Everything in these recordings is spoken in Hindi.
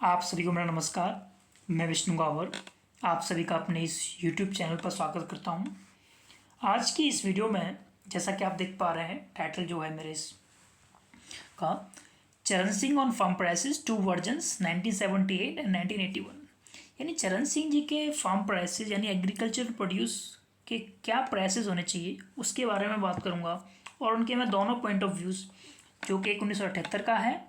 आप सभी को मेरा नमस्कार। मैं विष्णु गावर आप सभी का अपने इस YouTube चैनल पर स्वागत करता हूं। आज की इस वीडियो में जैसा कि आप देख पा रहे हैं, टाइटल जो है मेरे इस का Charan Singh on farm prices two versions 1978 and 1981। यानी चरण सिंह जी के फार्म प्राइसेस यानी एग्रीकल्चर प्रोड्यूस के क्या प्राइसेस होने चाहिए उसके बारे में बात करूँगा। और उनके मैं दोनों पॉइंट ऑफ व्यूज़, जो कि एक 1978 का है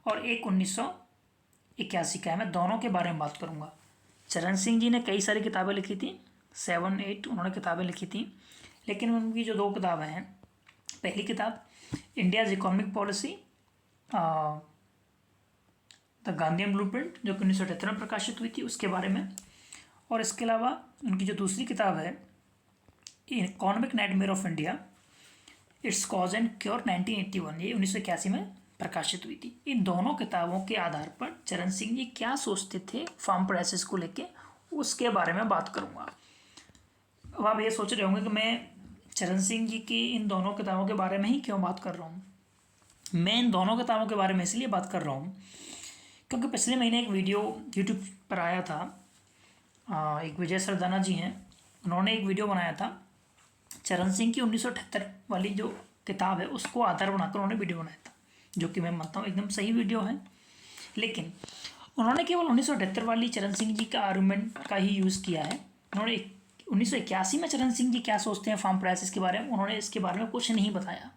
और एक 1981 का है, मैं दोनों के बारे में बात करूंगा। चरण सिंह जी ने कई सारी किताबें लिखी थी, 7-8 उन्होंने किताबें लिखी थी, लेकिन उनकी जो 2 किताबें हैं, पहली किताब India's economic policy the Gandhian blueprint जो कि 1978 में प्रकाशित हुई थी उसके बारे में, और इसके अलावा उनकी जो दूसरी किताब है economic nightmare of India it's cause and cure 1981, ये 1981 में प्रकाशित हुई थी। इन दोनों किताबों के आधार पर चरण सिंह जी क्या सोचते थे फार्म प्राइसेस को लेके, उसके बारे में बात करूंगा। अब आप ये सोच रहे होंगे कि मैं चरण सिंह जी की इन दोनों किताबों के बारे में ही क्यों बात कर रहा हूँ। मैं इन दोनों किताबों के बारे में इसलिए बात कर रहा हूँ क्योंकि पिछले महीने एक वीडियो यूट्यूब पर आया था। एक विजय सरदाना जी हैं, उन्होंने एक वीडियो बनाया था चरण सिंह की 1978 वाली जो किताब है उसको आधार बनाकर उन्होंने वीडियो बनाया था, जो कि मैं मानता हूँ एकदम सही वीडियो है। लेकिन उन्होंने केवल 1978 वाली चरण सिंह जी का आर्गूमेंट का ही यूज़ किया है। उन्होंने 1981 में चरण सिंह जी क्या सोचते हैं फार्म प्राइसेस के बारे में, उन्होंने इसके बारे में कुछ नहीं बताया।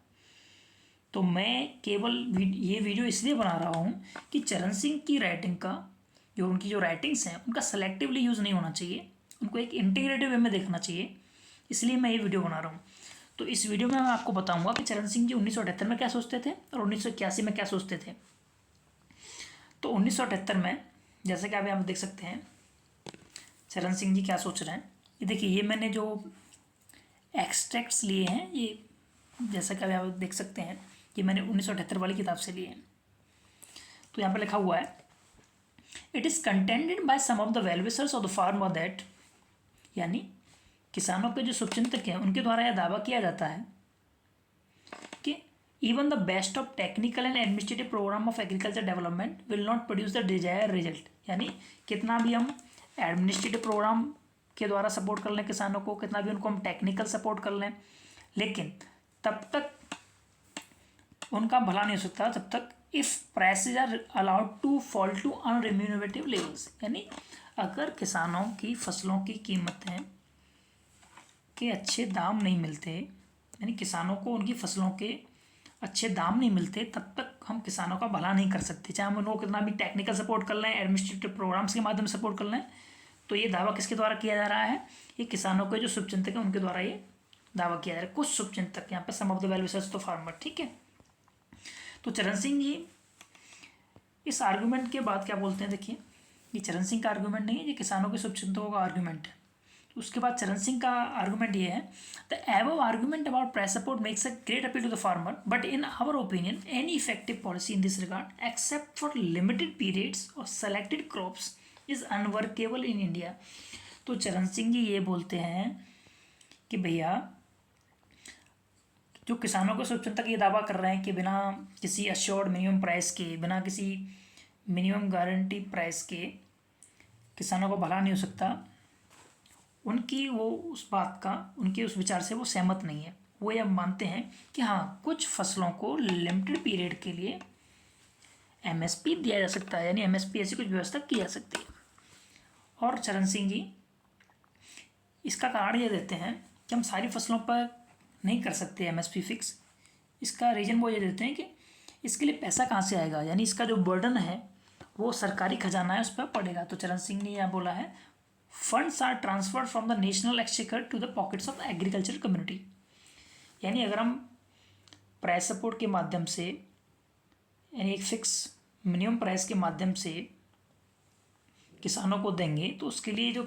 तो मैं केवल ये वीडियो इसलिए बना रहा हूँ कि चरण सिंह की राइटिंग का उनकी जो राइटिंग्स हैं उनका सेलेक्टिवली यूज़ नहीं होना चाहिए, उनको एक इंटीग्रेटिव वे में देखना चाहिए, इसलिए मैं ये वीडियो बना रहा हूँ। तो इस वीडियो में मैं आपको बताऊंगा कि चरण सिंह जी 1978 में क्या सोचते थे और 1981 में क्या सोचते थे। तो 1978 में जैसे कि आप यहाँ देख सकते हैं चरण सिंह जी क्या सोच रहे हैं। ये देखिए, ये मैंने जो एक्सट्रैक्ट्स लिए हैं, ये जैसा कि आप देख सकते हैं ये मैंने 1978 वाली किताब से लिए हैं। तो यहाँ पर लिखा हुआ है it is contended by some of the well wishers of the farmer that, यानी किसानों के जो शुभचिंतक हैं उनके द्वारा यह दावा किया जाता है कि even the best of technical and administrative program of agriculture development will not produce the desire result. यानी कितना भी हम एडमिनिस्ट्रेटिव प्रोग्राम के द्वारा सपोर्ट कर लें किसानों को, कितना भी उनको हम टेक्निकल सपोर्ट कर लें, लेकिन तब तक उनका भला नहीं हो सकता जब तक if prices are allowed to fall to unremunerative levels. यानी अगर किसानों की फसलों की कीमतें के अच्छे दाम नहीं मिलते, यानी किसानों को उनकी फसलों के अच्छे दाम नहीं मिलते, तब तक हम किसानों का भला नहीं कर सकते, चाहे हम उनको कितना भी टेक्निकल सपोर्ट कर लें, एडमिनिस्ट्रेटिव प्रोग्राम्स के माध्यम से सपोर्ट कर लें। तो ये दावा किसके द्वारा किया जा रहा है, ये किसानों के जो शुभचिंतक हैं उनके द्वारा ये दावा किया जा रहा है। कुछ शुभचिंतक यहाँ पर सम ऑफ द वेल विशर्स तो फार्मर, ठीक है। तो चरण सिंह जी इस आर्गूमेंट के बाद क्या बोलते हैं, देखिए ये चरण सिंह का आर्गूमेंट नहीं है, ये किसानों के शुभचिंतकों का आर्गूमेंट है। उसके बाद चरण सिंह का आर्गूमेंट ये है the above argument about price support makes a great appeal to the farmer but in our opinion any effective policy in this regard except for limited periods और selected crops is unworkable in India. तो चरण सिंह जी ये बोलते हैं कि भैया जो किसानों के शुभचिंतक ये दावा कर रहे हैं कि बिना किसी अश्योर्ड मिनिमम प्राइस के, बिना किसी मिनिमम गारंटी प्राइस के किसानों को भला नहीं हो सकता, उनकी वो उस बात का, उनके उस विचार से वो सहमत नहीं है। वो ये मानते हैं कि हाँ कुछ फसलों को लिमिटेड पीरियड के लिए एमएसपी दिया जा सकता है, यानी एमएसपी ऐसी कुछ व्यवस्था की जा सकती है। और चरण सिंह जी इसका कारण ये देते हैं कि हम सारी फसलों पर नहीं कर सकते एमएसपी फिक्स। इसका रीज़न वो ये देते हैं कि इसके लिए पैसा कहाँ से आएगा, यानी इसका जो बर्डन है वो सरकारी खजाना है उस पर पड़ेगा। तो चरण सिंह ने यह बोला है funds are transferred from the national exchequer to the pockets of agriculture community. यानी अगर हम प्राइस सपोर्ट के माध्यम से, यानी एक फिक्स मिनिमम प्राइस के माध्यम से किसानों को देंगे तो उसके लिए जो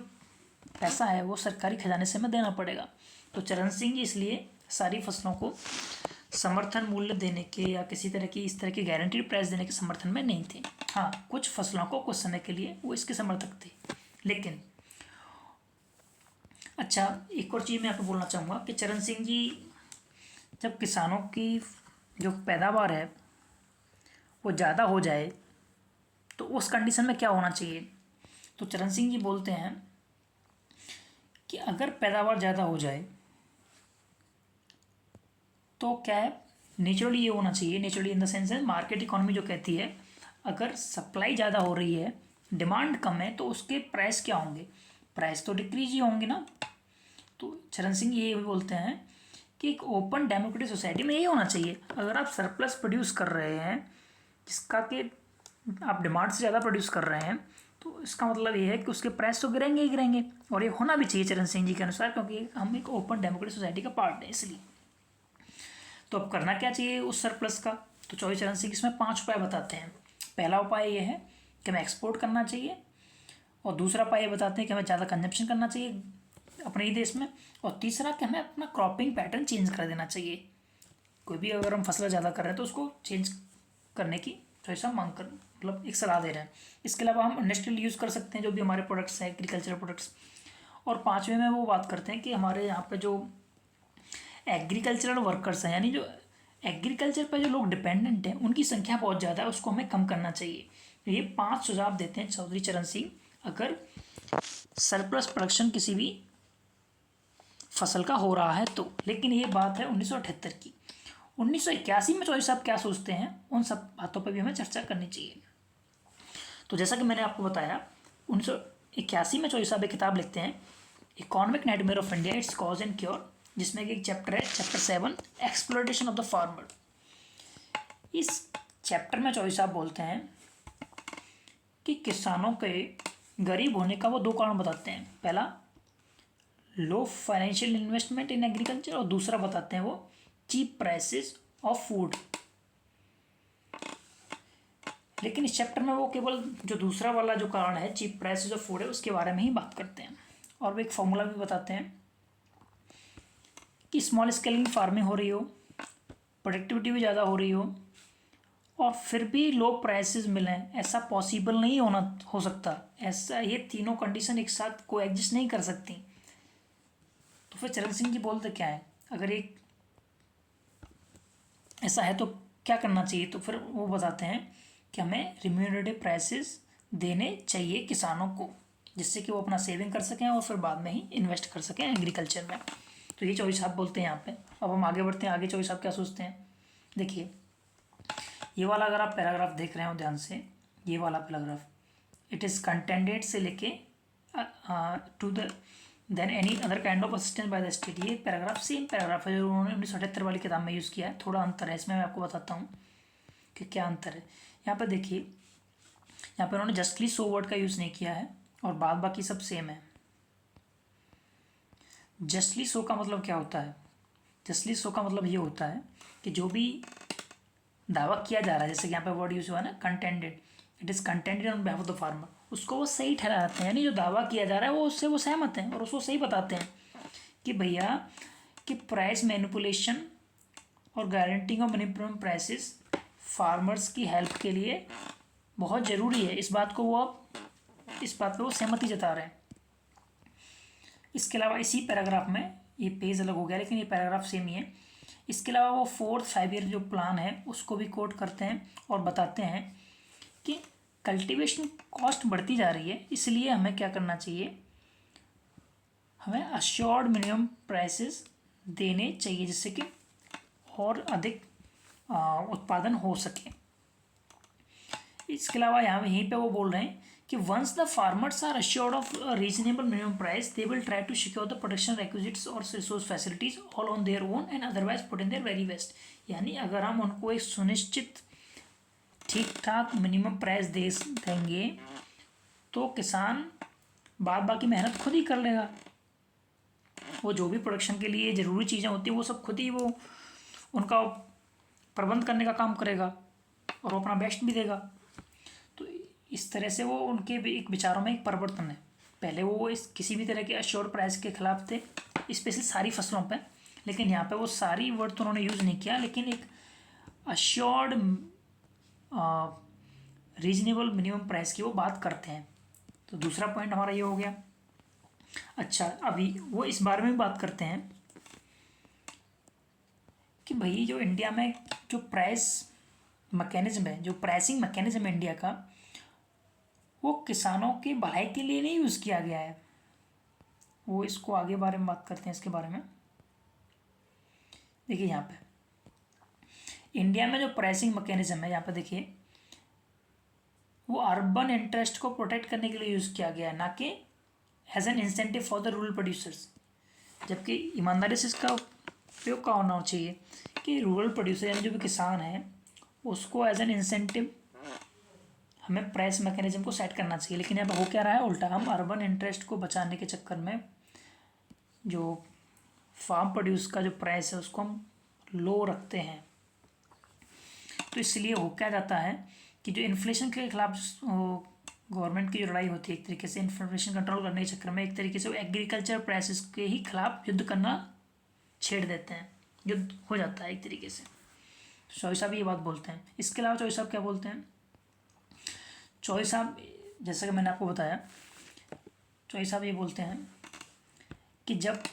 पैसा है वो सरकारी खजाने से हमें देना पड़ेगा। तो चरण सिंह जी इसलिए सारी फसलों को समर्थन मूल्य देने के या किसी तरह की इस तरह की गारंटीड प्राइस देने के समर्थन में नहीं थे। हाँ कुछ फसलों को कुछ समय के लिए वो इसके समर्थक थे। लेकिन अच्छा एक और चीज़ मैं आपको बोलना चाहूँगा कि चरण सिंह जी जब किसानों की जो पैदावार है वो ज़्यादा हो जाए तो उस कंडीशन में क्या होना चाहिए? तो चरण सिंह जी बोलते हैं कि अगर पैदावार ज़्यादा हो जाए तो क्या है, नेचुरली ये होना चाहिए, नेचुरली इन द सेंस है मार्केट इकोनॉमी जो कहती है अगर सप्लाई ज़्यादा हो रही है, डिमांड कम है, तो उसके प्राइस क्या होंगे? प्राइस तो डिक्रीज ही होंगे ना। तो चरण सिंह ये भी बोलते हैं कि एक ओपन डेमोक्रेटिक सोसाइटी में ये होना चाहिए, अगर आप सरप्लस प्रोड्यूस कर रहे हैं जिसका कि आप डिमांड से ज़्यादा प्रोड्यूस कर रहे हैं, तो इसका मतलब ये है कि उसके प्राइस तो गिरेंगे ही गिरेंगे, और ये होना भी चाहिए चरण सिंह जी के अनुसार, क्योंकि हम एक ओपन डेमोक्रेटिक सोसाइटी का पार्ट है इसलिए। तो अब करना क्या चाहिए उस सरप्लस का? तो चौधरी चरण सिंह इसमें 5 उपाय बताते हैं। पहला उपाय ये है कि हमें एक्सपोर्ट करना चाहिए, और दूसरा उपाय ये बताते हैं कि हमें ज़्यादा कंजप्शन करना चाहिए अपने ही देश में, और तीसरा कि हमें अपना क्रॉपिंग पैटर्न चेंज कर देना चाहिए। कोई भी अगर हम फसल ज़्यादा कर रहे हैं तो उसको चेंज करने की चॉइस हम मांग कर मतलब एक सलाह दे रहे हैं। इसके अलावा हम इंडस्ट्रियल यूज़ कर सकते हैं जो भी हमारे प्रोडक्ट्स हैं, एग्रीकल्चर प्रोडक्ट्स। और पाँचवें में वो बात करते हैं कि हमारे यहाँ पे जो एग्रीकल्चरल वर्कर्स हैं, यानी जो एग्रीकल्चर पर जो लोग डिपेंडेंट हैं उनकी संख्या बहुत ज़्यादा है, उसको हमें कम करना चाहिए। तो ये 5 सुझाव देते हैं चौधरी चरण सिंह अगर सरप्लस प्रोडक्शन किसी भी फसल का हो रहा है तो। लेकिन ये बात है 1978 की। 1981 में चौधरी साहब क्या सोचते हैं, उन सब बातों पर भी हमें चर्चा करनी चाहिए। तो जैसा कि मैंने आपको बताया 1981 में चौधरी साहब एक किताब लिखते हैं, economic nightmare of India, it's cause and cure, जिसमें कि एक चैप्टर है, chapter 7, exploitation of the farmer. इस चैप्टर में चौधरी साहब बोलते हैं कि किसानों के गरीब होने का वो 2 कारण बताते हैं। पहला, लो फाइनेंशियल इन्वेस्टमेंट इन एग्रीकल्चर, और दूसरा बताते हैं वो चीप प्राइसेस ऑफ फूड। लेकिन इस चैप्टर में वो केवल जो दूसरा वाला जो कारण है चीप प्राइसेस ऑफ फूड है उसके बारे में ही बात करते हैं, और वो एक फॉर्मूला भी बताते हैं कि स्मॉल स्केल की फार्मिंग हो रही हो, प्रोडक्टिविटी भी ज़्यादा हो रही हो, और फिर भी लो प्राइसेस मिलें, ऐसा पॉसिबल नहीं हो सकता। ऐसा ये तीनों कंडीशन एक साथ को एग्जिस्ट नहीं कर सकती। तो फिर चरण सिंह जी बोलते क्या है, अगर एक ऐसा है तो क्या करना चाहिए? तो फिर वो बताते हैं कि हमें रिम्यूनरेटिव प्राइसेस देने चाहिए किसानों को, जिससे कि वो अपना सेविंग कर सकें और फिर बाद में ही इन्वेस्ट कर सकें एग्रीकल्चर में। तो ये चौधरी साहब बोलते हैं यहाँ पे। अब हम आगे बढ़ते हैं, आगे चौधरी साहब क्या सोचते हैं। देखिए ये वाला अगर आप पैराग्राफ देख रहे हो ध्यान से, ये वाला पैराग्राफ, इट इज़ कंटेंडेड से लेके to the then any other kind of assistance by the state. ये पैराग्राफ सेम पैराग्राफ है जो उन्होंने 1978 वाली किताब में यूज़ किया है। थोड़ा अंतर है इसमें, मैं आपको बताता हूँ कि क्या अंतर है। यहाँ पर देखिए, यहाँ पर उन्होंने जस्टली सो वर्ड का यूज़ नहीं किया है, और बाद बाकी सब सेम है। जस्टली सो का मतलब क्या होता है? जस्टली सो का मतलब ये होता है कि जो भी दावा किया जा रहा है, जैसे कि यहाँ पे वर्ड यूज़ हुआ है ना, contended, it is contended on behalf of the farmer, उसको वो सही ठहराते हैं, यानी जो दावा किया जा रहा है वो उससे वो सहमत हैं और उसको सही बताते हैं कि भैया कि प्राइस मैनिपुलेशन और guaranteeing of minimum prices farmers की हेल्प के लिए बहुत ज़रूरी है। इस बात पे वो सहमति जता रहे हैं। इसके अलावा इसी पैराग्राफ में, ये पेज अलग हो गया लेकिन ये पैराग्राफ सेम ही है, इसके अलावा वो 4th 5 ईयर जो प्लान है उसको भी कोट करते हैं और बताते हैं कि कल्टीवेशन कॉस्ट बढ़ती जा रही है, इसलिए हमें क्या करना चाहिए, हमें अश्योर्ड मिनिमम प्राइसेस देने चाहिए जिससे कि और अधिक उत्पादन हो सके। इसके अलावा यहीं पे वो बोल रहे हैं कि once the farmers are assured of reasonable minimum price they will try to secure the production requisites और resource facilities all on their own and otherwise put in their very best. यानी अगर हम उनको एक सुनिश्चित ठीक ठाक मिनिमम प्राइस देंगे तो किसान बाद बाकी मेहनत खुद ही कर लेगा। वो जो भी प्रोडक्शन के लिए ज़रूरी चीज़ें होती हैं वो सब खुद ही वो उनका प्रबंध करने का काम करेगा और वो अपना बेस्ट भी देगा। तो इस तरह से वो उनके भी एक विचारों में एक परिवर्तन है। पहले वो इस किसी भी तरह के अश्योर्ड प्राइस के खिलाफ थे, स्पेशली सारी फसलों पे, लेकिन यहाँ पे वो सारी वर्ड तो उन्होंने यूज़ नहीं किया, लेकिन एक अश्योर्ड रीजनेबल मिनिमम प्राइस की वो बात करते हैं। तो दूसरा पॉइंट हमारा ये हो गया। अच्छा, अभी वो इस बारे में भी बात करते हैं कि भाई जो इंडिया में जो प्राइस मैकेनिज्म है, जो प्राइसिंग मैकेनिज्म है इंडिया का, वो किसानों की भलाई के लिए नहीं यूज़ किया गया है। वो इसको आगे बारे में बात करते हैं, इसके बारे में देखिए। यहाँ पे इंडिया में जो प्राइसिंग मैकेनिज्म है, यहाँ पे देखिए, वो अर्बन इंटरेस्ट को प्रोटेक्ट करने के लिए यूज़ किया गया है, ना कि as an incentive for the rural producers. जबकि ईमानदारी से इसका उपयोग का होना चाहिए कि रूरल प्रोड्यूसर यानी जो भी किसान है उसको एज एन इंसेंटिव हमें प्राइस मैकेनिज्म को सेट करना चाहिए। लेकिन यहाँ पर हो क्या रहा है, उल्टा हम अर्बन इंटरेस्ट को बचाने के चक्कर में जो फार्म प्रोड्यूस का जो प्राइस है उसको हम लो रखते हैं। तो इसलिए हो क्या जाता है कि जो इन्फ्लेशन के खिलाफ गवर्नमेंट की जो लड़ाई होती है, एक तरीके से इन्फ्लेशन कंट्रोल करने के चक्कर में एक तरीके से वो एग्रीकल्चर प्राइसेस के ही खिलाफ युद्ध करना छेड़ देते हैं, युद्ध हो जाता है एक तरीके से। चौधरी साहब ये बात बोलते हैं। इसके अलावा चौधरी साहब क्या बोलते हैं, चौधरी साहब जैसा कि मैंने आपको बताया, चौधरी साहब ये बोलते हैं कि जब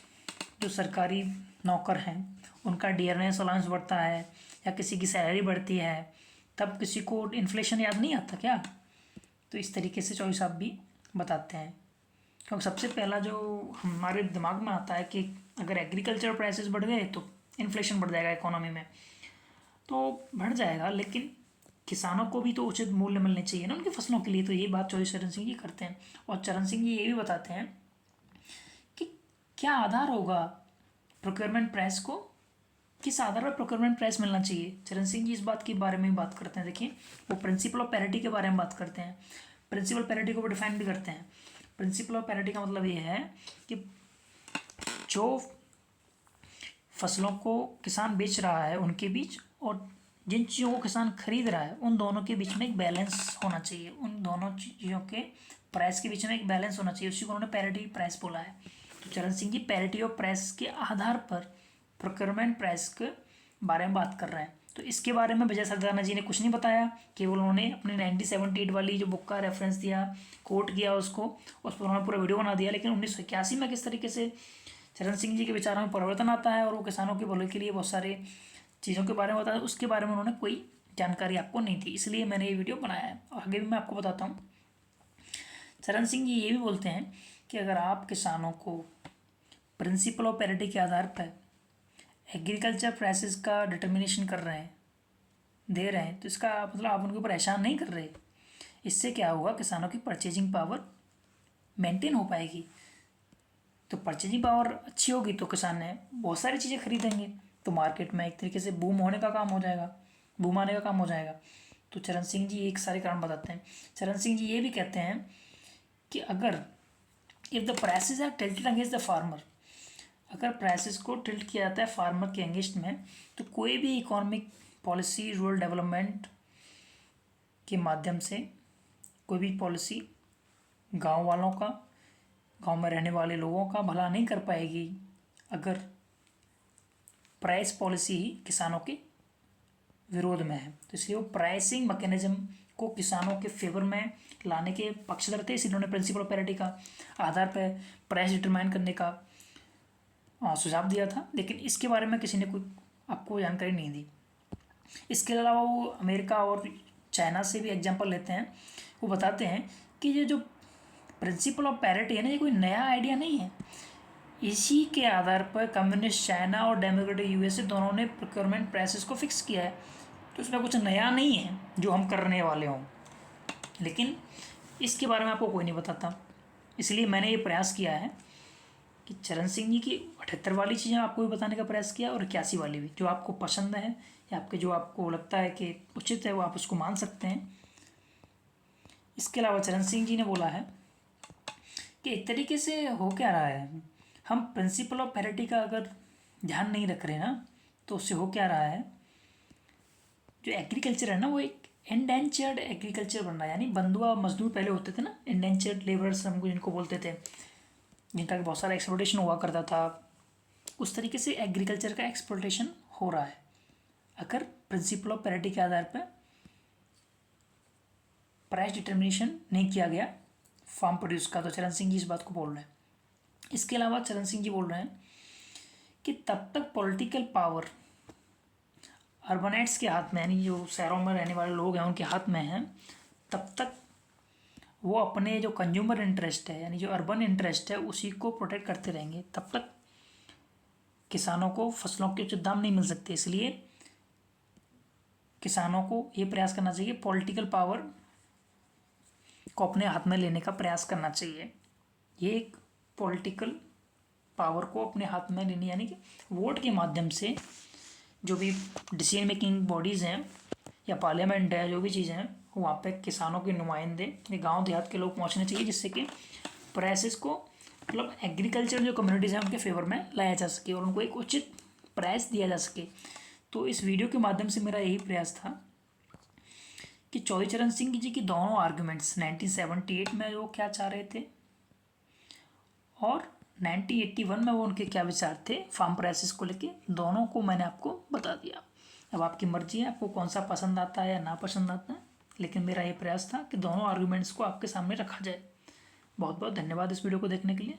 जो सरकारी नौकर हैं उनका डियरनेस अलाउंस बढ़ता है या किसी की सैलरी बढ़ती है तब किसी को इन्फ्लेशन याद नहीं आता क्या। तो इस तरीके से चौधरी साहब भी बताते हैं, क्योंकि सबसे पहला जो हमारे दिमाग में आता है कि अगर एग्रीकल्चर प्राइसेस बढ़ गए तो इन्फ्लेशन बढ़ जाएगा इकोनॉमी में, तो बढ़ जाएगा, लेकिन किसानों को भी तो उचित मूल्य मिलने चाहिए ना उनकी फसलों के लिए। तो ये बात चौधरी चरण सिंह जी करते हैं। और चरण सिंह जी ये भी बताते हैं कि क्या आधार होगा प्रोक्योरमेंट प्राइस को, किस आधार पर प्रोक्योरमेंट प्राइस मिलना चाहिए। चरण सिंह जी इस बात के बारे में भी बात करते हैं। देखिए, वो प्रिंसिपल ऑफ पैरिटी के बारे में बात करते हैं, प्रिंसिपल पैरिटी को डिफाइन भी करते हैं। प्रिंसिपल ऑफ पैरिटी का मतलब ये है कि जो फसलों को किसान बेच रहा है उनके बीच और जिन चीज़ों को किसान खरीद रहा है उन दोनों के बीच में एक बैलेंस होना चाहिए, उन दोनों चीज़ों के प्राइस के बीच में एक बैलेंस होना चाहिए, उसी को उन्होंने पैरिटी प्राइस बोला है। तो चरण सिंह जी पैरिटी ऑफ प्राइस के आधार पर प्रोक्योरमेंट प्राइस के बारे में बात कर रहे हैं। तो इसके बारे में विजय सरदाना जी ने कुछ नहीं बताया, केवल उन्होंने अपनी 1978 वाली जो बुक का रेफरेंस दिया, कोट किया उसको, उस पर उन्होंने पूरा वीडियो बना दिया। लेकिन 1981 में किस तरीके से चरण सिंह जी के विचारों में परिवर्तन आता है और वो किसानों के भले के लिए बहुत सारे चीज़ों के बारे में बताया, उसके बारे में उन्होंने कोई जानकारी आपको नहीं थी, इसलिए मैंने ये वीडियो बनाया है। और आगे भी मैं आपको बताता हूँ। चरण सिंह जी ये भी बोलते हैं कि अगर आप किसानों को प्रिंसिपल ऑफ पैरिटी के आधार पर एग्रीकल्चर प्राइसेस का डिटर्मिनेशन कर रहे हैं, दे रहे हैं, तो इसका मतलब आप उनके ऊपर एहसान नहीं कर रहे। इससे क्या होगा, किसानों की परचेजिंग पावर मेंटेन हो पाएगी। तो परचेजिंग पावर अच्छी होगी तो किसान ने बहुत सारी चीज़ें खरीदेंगे, तो मार्केट में एक तरीके से बूम होने का काम हो जाएगा, बूम आने का काम हो जाएगा। तो चरण सिंह जी एक सारे कारण बताते हैं। चरण सिंह जी ये भी कहते हैं कि अगर if the prices are tilted against the farmer, अगर प्राइसेस को टिल्ट किया जाता है फार्मर के अगेंस्ट में, तो कोई भी इकोनॉमिक पॉलिसी रूरल डेवलपमेंट के माध्यम से कोई भी पॉलिसी गांव वालों का, गांव में रहने वाले लोगों का भला नहीं कर पाएगी अगर प्राइस पॉलिसी ही किसानों के विरोध में है। तो इसलिए वो प्राइसिंग मैकेनिज्म को किसानों के फेवर में लाने के पक्षधर थे, इसलिए उन्होंने प्रिंसिपल ऑफ पैरिटी का आधार पर प्राइस डिटरमाइन करने का सुझाव दिया था। लेकिन इसके बारे में किसी ने कोई आपको जानकारी नहीं दी। इसके अलावा वो अमेरिका और चाइना से भी एग्जांपल लेते हैं। वो बताते हैं कि ये जो प्रिंसिपल ऑफ पैरिटी है ना, ये कोई नया आइडिया नहीं है। इसी के आधार पर कम्युनिस्ट चाइना और डेमोक्रेटिक यूएसए दोनों ने प्रोक्योरमेंट प्राइसेस को फिक्स किया है। तो इसमें कुछ नया नहीं है जो हम करने वाले हों, लेकिन इसके बारे में आपको कोई नहीं बताता। इसलिए मैंने ये प्रयास किया है कि चरण सिंह जी की 78 वाली चीज़ें आपको भी बताने का प्रयास किया और 81 वाली भी, जो आपको पसंद है या आपके जो आपको लगता है कि उचित है वो आप उसको मान सकते हैं। इसके अलावा चरण सिंह जी ने बोला है कि एक तरीके से हो क्या रहा है, हम प्रिंसिपल ऑफ पैरिटी का अगर ध्यान नहीं रख रहे ना, तो उससे हो क्या रहा है, जो एग्रीकल्चर है ना वो एक इंडेंचर्ड एग्रीकल्चर बन रहा है। यानी बंधुआ मजदूर पहले होते थे ना, इंडेंचर्ड लेबरर्स हमको जिनको बोलते थे, जिनका बहुत सारा एक्सप्लोटेशन हुआ करता था, उस तरीके से एग्रीकल्चर का एक्सप्लोटेशन हो रहा है अगर प्रिंसिपल ऑफ पैरिटी के आधार पर प्राइस डिटर्मिनेशन नहीं किया गया फार्म प्रोड्यूस का। तो चरण सिंह जी इस बात को बोल रहे हैं। इसके अलावा चरण सिंह जी बोल रहे हैं कि तब तक पॉलिटिकल पावर अर्बनाइट्स के हाथ में, यानी जो शहरों में रहने वाले लोग हैं उनके हाथ में है, तब तक वो अपने जो कंज्यूमर इंटरेस्ट है यानी जो अर्बन इंटरेस्ट है उसी को प्रोटेक्ट करते रहेंगे, तब तक किसानों को फसलों के उचित दाम नहीं मिल सकते। इसलिए किसानों को ये प्रयास करना चाहिए, पॉलिटिकल पावर को अपने हाथ में लेने का प्रयास करना चाहिए। ये एक पॉलिटिकल पावर को अपने हाथ में लेने यानी कि वोट के माध्यम से जो भी डिसीजन मेकिंग बॉडीज़ हैं या पार्लियामेंट है, जो भी चीज़ें हैं वहाँ पे किसानों के नुमाइंदे ये गांव देहात के लोग पहुँचने चाहिए, जिससे कि प्राइसेस को मतलब एग्रीकल्चर जो कम्युनिटीज़ हैं उनके फेवर में लाया जा सके और उनको एक उचित प्राइस दिया जा सके। तो इस वीडियो के माध्यम से मेरा यही प्रयास था कि चौधरी चरण सिंह जी की दोनों आर्गूमेंट्स 1978 में वो क्या चाह रहे थे और 1981 में वो उनके क्या विचार थे फार्म प्राइसेस को लेके, दोनों को मैंने आपको बता दिया। अब आपकी मर्जी है आपको कौन सा पसंद आता है या ना पसंद आता है, लेकिन मेरा ये प्रयास था कि दोनों आर्गूमेंट्स को आपके सामने रखा जाए। बहुत बहुत धन्यवाद इस वीडियो को देखने के लिए।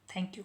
Thank you.